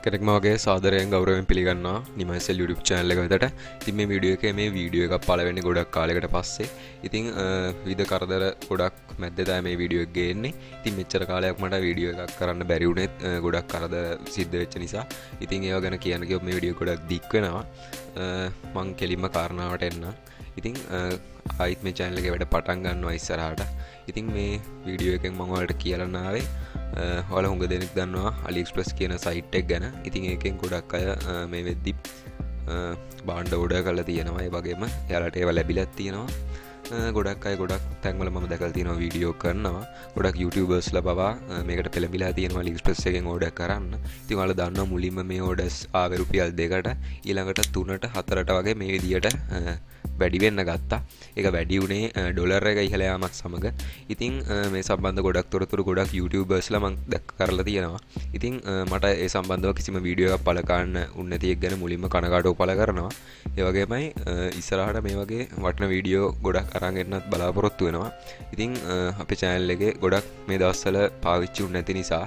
කෙනෙක්ම වගේ සාදරයෙන් ගෞරවයෙන් පිළිගන්නවා NIMA YouTube channel එක වෙතට. ඉතින් මේ වීඩියෝ එකක් පළවෙනි ගොඩක් කාලයකට පස්සේ. ඉතින් විවිධ කරදර ගොඩක් මැද්දේ තමයි මේ වීඩියෝ එක ගේන්නේ. ඉතින් මෙච්චර කාලයක් මට වීඩියෝ එකක් කරන්න බැරි වුණෙත් ගොඩක් කරදර සිද්ධ වෙච්ච නිසා. ඉතින් ඒව ගැන කියන්න කිව්වොත් මේ වීඩියෝ ගොඩක් දික් වෙනවා. මං කෙලින්ම කාරණාවට එන්න. ඉතින් ආයිත් මේ channel එකේ වැඩ පටන් ගන්නවා ඉස්සරහට. ඉතින් මේ වීඩියෝ එකෙන් මම ඔයාලට කියන්න ආවේ ඔයාලා හුඟ දෙනෙක් දන්නවා Aliexpress කියන site එක ගැන. ඉතින් ඒකෙන් ගොඩක් අය මේ වෙද්දි බාණ්ඩ ඕඩර් කරලා තියෙනවා. ඒ වගේම එයාලට ඒවා ලැබිලත් තියෙනවා. ගොඩක් අය ගොඩක් තැන්වල මම දැකලා තියෙනවා වීඩියෝ කරනවා. ගොඩක් YouTubersලා පවා මේකට පෙළඹිලා තියෙනවා Aliexpress එකෙන් ඕඩර් කරන්න. ඉතින් ඔයාලා දන්නවා මුලින්ම මේ ඕඩර්ස් ආවේ රුපියල් 2කට ඊළඟට 3ට 4ට වගේ මේ විදියට වැඩි වෙන්න ගත්තා. ඒක වැඩි වුණේ ඩොලර් එක ඉහළ යාමත් සමග. ඉතින් මේ සම්බන්ධ ගොඩක් තොරතුරු ගොඩක් YouTubersලා මම දැක් කරලා තියෙනවා. ඉතින් මට ඒ සම්බන්ධව කිසිම වීඩියෝ එකක් පළ කරන්න උන්නේ නැති එක ගැන මුලින්ම කනගාටුව පළ කරනවා. ඒ වගේමයි ඉස්සරහට මේ වගේ වටින වීඩියෝ ගොඩක් අරන් එන්නත් බලාපොරොත්තු වෙනවා. ඉතින් අපේ channel එකේ ගොඩක් මේ දවස්වල පාවිච්චි වුනේ නැති නිසා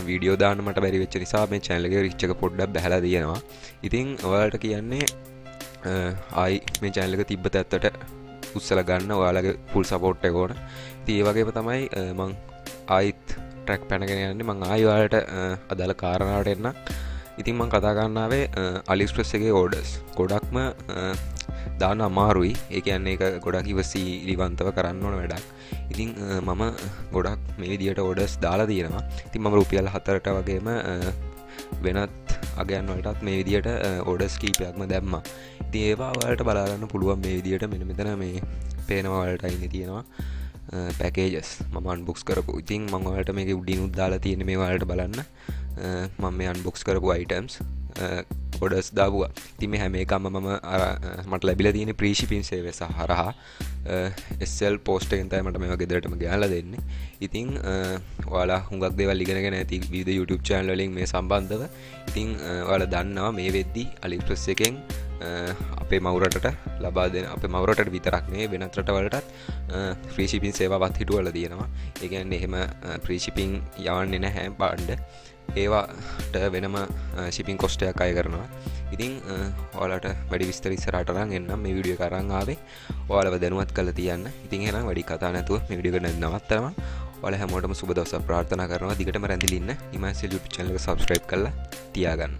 වීඩියෝ දාන්න මට බැරි වෙච්ච නිසා මේ channel එකේ රිච් එක පොඩ්ඩක් බහලා තියෙනවා. ඉතින් ඔයාලට කියන්නේ ආයි මේ channel එක තිබ්බ තැත්තට උස්සලා ගන්න ඔයාලගේ full support එක ඕන. ඉතින් ඒ වගේම තමයි මම ආයිත් track පැනගෙන යන්නේ. මම ආයි ඔයාලට අදාළ කාරණාවට එන්න. ඉතින් මම කතා කරන්න ආවේ Aliexpress එකේ orders. ගොඩක්ම දාන්න අමාරුයි. ඒ කියන්නේ ඒක ගොඩක් ඉවසීලිවන්තව කරන්න ඕන වැඩක්. ඉතින් මම ගොඩක් මේ විදියට orders දාලා තියෙනවා. ඉතින් මම රුපියල් 4ට වගේම වෙනත් අගයන් වලටත් මේ විදියට orders කීපයක්ම දැම්මා. ඉතින් ඒවා ඔයාලට බලා ගන්න පුළුවන් මේ විදියට මෙන්න මෙතන මේ පේනවා ඔයාලට ඉන්නේ තියෙනවා packages මම unbox කරපු. ඉතින් මම ඔයාලට මේකේ උඩින් උත් දාලා තියෙන්නේ මේ ඔයාලට බලන්න. මම මේ unbox කරපු items orders දාපුවා. ඉතින් මේ හැම එකම මම මට ලැබිලා තියෙන free shipping service හරහා SL post එකෙන් තමයි මට මේවා ගෙදරටම ගෙනල්ලා දෙන්නේ. ඉතින් ඔයාලා හුඟක් දේවල් ඉගෙනගෙන ඇති විවිධ YouTube channel වලින් මේ සම්බන්ධව. ඉතින් ඔයාලා දන්නවා මේ වෙද්දි Aliexpress එකෙන් අපේ මවුරටට ලබා දෙන අපේ මවුරටට විතරක් නෙවෙයි වෙනත් රටවලටත් free shipping සේවාවත් හිටුවලා තියෙනවා. ඒ කියන්නේ එහෙම free shipping යවන්නේ නැහැ බාණ්ඩ. ඒවාට වෙනම shipping cost එකක් අය කරනවා. ඉතින් ඔයාලට වැඩි විස්තර ඉස්සරහට අරන් එන්නම්. මේ වීඩියෝ එක අරන් ආවේ ඔයාලව දැනුවත් කරලා තියන්න. ඉතින් එහෙනම් වැඩි කතා නැතුව මේ වීඩියෝ එක නවත්තනවා. ඔයාලා හැමෝටම සුබ දවසක් ප්‍රාර්ථනා කරනවා. දිගටම රැඳිලා ඉන්න NIMA YouTube channel එක subscribe කරලා තියාගන්න.